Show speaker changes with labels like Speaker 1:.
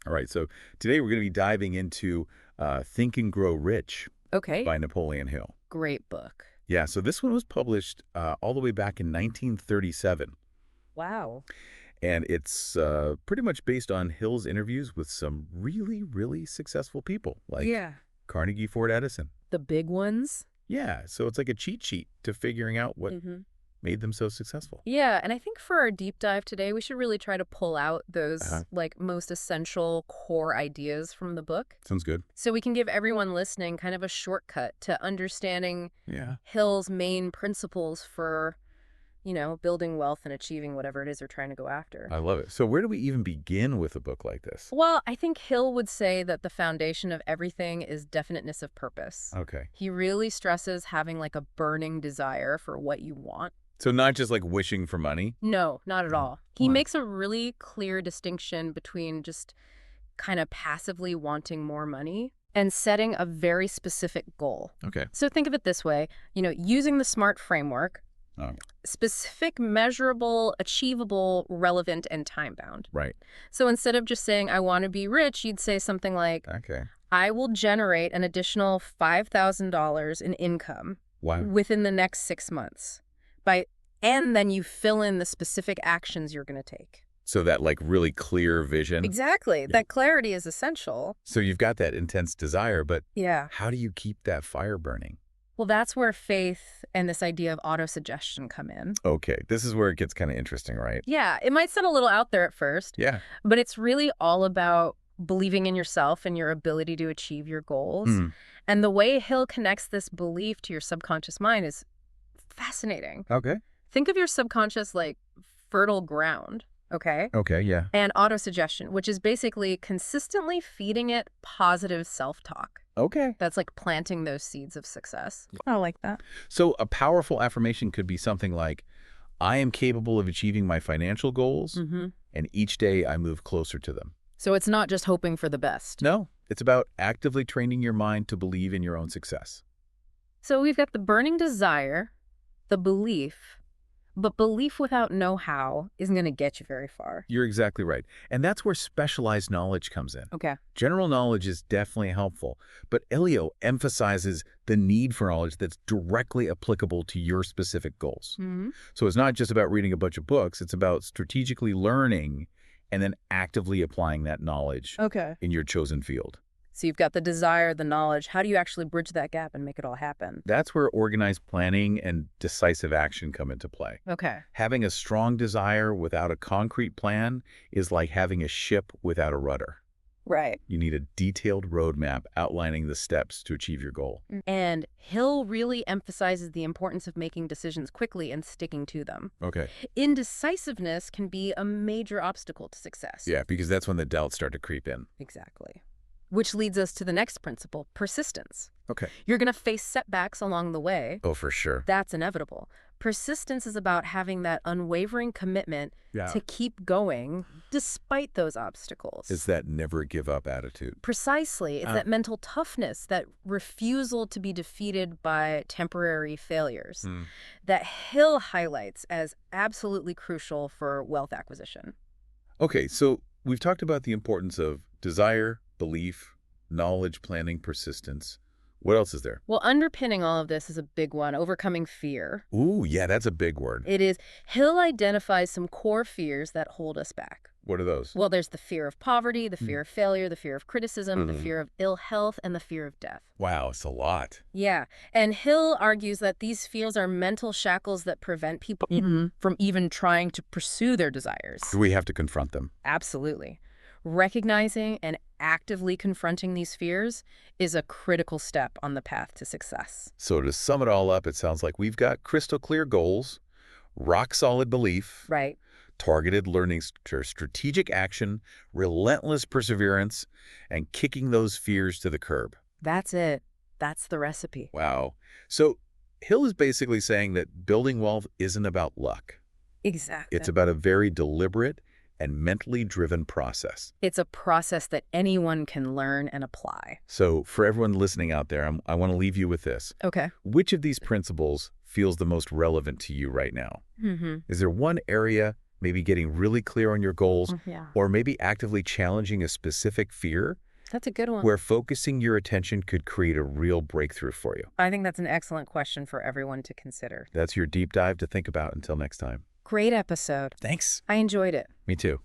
Speaker 1: All right, so today we're going to be diving into Think and Grow Rich
Speaker 2: Okay.
Speaker 1: by Napoleon Hill.
Speaker 2: Great book.
Speaker 1: Yeah, so this one was published all the way back in 1937,
Speaker 2: Wow.
Speaker 1: and it's pretty much based on Hill's interviews with some really, really successful people, like
Speaker 2: Yeah.
Speaker 1: Carnegie Ford Edison.
Speaker 2: The big ones?
Speaker 1: Yeah, so it's like a cheat sheet to figuring out what
Speaker 2: Mm-hmm.
Speaker 1: made them so successful.
Speaker 2: Yeah, and I think for our deep dive today, we should really try to pull out those most essential core ideas from the book.
Speaker 1: Sounds good.
Speaker 2: So we can give everyone listening kind of a shortcut to understanding
Speaker 1: Yeah.
Speaker 2: Hill's main principles for, building wealth and achieving whatever it is they're trying to go after.
Speaker 1: I love it. So where do we even begin with a book like this?
Speaker 2: Well, I think Hill would say that the foundation of everything is definiteness of purpose.
Speaker 1: Okay.
Speaker 2: He really stresses having like a burning desire for what you want.
Speaker 1: So not just like wishing for money?
Speaker 2: No, not at all. He
Speaker 1: Wow.
Speaker 2: makes a really clear distinction between just kind of passively wanting more money and setting a very specific goal.
Speaker 1: Okay.
Speaker 2: So think of it this way, using the SMART framework,
Speaker 1: Oh.
Speaker 2: specific, measurable, achievable, relevant, and time-bound.
Speaker 1: Right.
Speaker 2: So instead of just saying, I want to be rich, you'd say something like,
Speaker 1: Okay.
Speaker 2: I will generate an additional $5,000 in income
Speaker 1: Wow.
Speaker 2: within the next 6 months. And then you fill in the specific actions you're going to take.
Speaker 1: So that like really clear vision.
Speaker 2: Exactly. That clarity is essential.
Speaker 1: So you've got that intense desire, but
Speaker 2: Yeah.
Speaker 1: how do you keep that fire burning?
Speaker 2: Well, that's where faith and this idea of autosuggestion come in.
Speaker 1: Okay, this is where it gets kind of interesting, right?
Speaker 2: Yeah, it might sound a little out there at first,
Speaker 1: Yeah.
Speaker 2: but it's really all about believing in yourself and your ability to achieve your goals.
Speaker 1: Mm.
Speaker 2: And the way Hill connects this belief to your subconscious mind is fascinating.
Speaker 1: Okay.
Speaker 2: Think of your subconscious like fertile ground, okay?
Speaker 1: Okay, yeah.
Speaker 2: And autosuggestion, which is basically consistently feeding it positive self-talk.
Speaker 1: Okay.
Speaker 2: That's like planting those seeds of success. I like that.
Speaker 1: So a powerful affirmation could be something like, I am capable of achieving my financial goals, and each day I move closer to them.
Speaker 2: So it's not just hoping for the best.
Speaker 1: No, it's about actively training your mind to believe in your own success.
Speaker 2: So we've got the burning desire, the belief, but belief without know-how isn't going to get you very far.
Speaker 1: You're exactly right. And that's where specialized knowledge comes in.
Speaker 2: Okay.
Speaker 1: General knowledge is definitely helpful, but Elio emphasizes the need for knowledge that's directly applicable to your specific goals. So it's not just about reading a bunch of books, it's about strategically learning and then actively applying that knowledge in your chosen field.
Speaker 2: So you've got the desire, the knowledge. How do you actually bridge that gap and make it all happen?
Speaker 1: That's where organized planning and decisive action come into play.
Speaker 2: Okay.
Speaker 1: Having a strong desire without a concrete plan is like having a ship without a rudder.
Speaker 2: Right.
Speaker 1: You need a detailed roadmap outlining the steps to achieve your goal.
Speaker 2: And Hill really emphasizes the importance of making decisions quickly and sticking to them.
Speaker 1: Okay.
Speaker 2: Indecisiveness can be a major obstacle to success.
Speaker 1: Yeah, because that's when the doubts start to creep in.
Speaker 2: Exactly. Which leads us to the next principle, persistence.
Speaker 1: Okay.
Speaker 2: You're going to face setbacks along the way.
Speaker 1: Oh, for sure.
Speaker 2: That's inevitable. Persistence is about having that unwavering commitment to keep going despite those obstacles.
Speaker 1: It's that never give up attitude.
Speaker 2: Precisely. It's that mental toughness, that refusal to be defeated by temporary failures that Hill highlights as absolutely crucial for wealth acquisition.
Speaker 1: Okay, so we've talked about the importance of desire, belief, knowledge, planning, persistence. What else is there?
Speaker 2: Well, underpinning all of this is a big one, overcoming fear.
Speaker 1: Ooh, yeah, that's a big word.
Speaker 2: It is. Hill identifies some core fears that hold us back.
Speaker 1: What are those?
Speaker 2: Well, there's the fear of poverty, the fear of failure, the fear of criticism, the fear of ill health, and the fear of death.
Speaker 1: Wow, it's a lot.
Speaker 2: Yeah, and Hill argues that these fears are mental shackles that prevent people from even trying to pursue their desires.
Speaker 1: Do we have to confront them?
Speaker 2: Absolutely. Recognizing and actively confronting these fears is a critical step on the path to success.
Speaker 1: So to sum it all up, it sounds like we've got crystal clear goals, rock solid belief,
Speaker 2: Right.
Speaker 1: targeted learning, strategic action, relentless perseverance, and kicking those fears to the curb.
Speaker 2: That's it. That's the recipe.
Speaker 1: Wow. So Hill is basically saying that building wealth isn't about luck.
Speaker 2: Exactly.
Speaker 1: It's about a very deliberate and mentally driven process.
Speaker 2: It's a process that anyone can learn and apply.
Speaker 1: So for everyone listening out there, I want to leave you with this.
Speaker 2: Okay.
Speaker 1: Which of these principles feels the most relevant to you right now? Is there one area maybe getting really clear on your goals,
Speaker 2: Yeah.
Speaker 1: or maybe actively challenging a specific fear,
Speaker 2: That's a good one.
Speaker 1: where focusing your attention could create a real breakthrough for you.
Speaker 2: I think that's an excellent question for everyone to consider.
Speaker 1: That's your deep dive to think about. Until next time.
Speaker 2: Great episode.
Speaker 1: Thanks.
Speaker 2: I enjoyed it.
Speaker 1: Me too.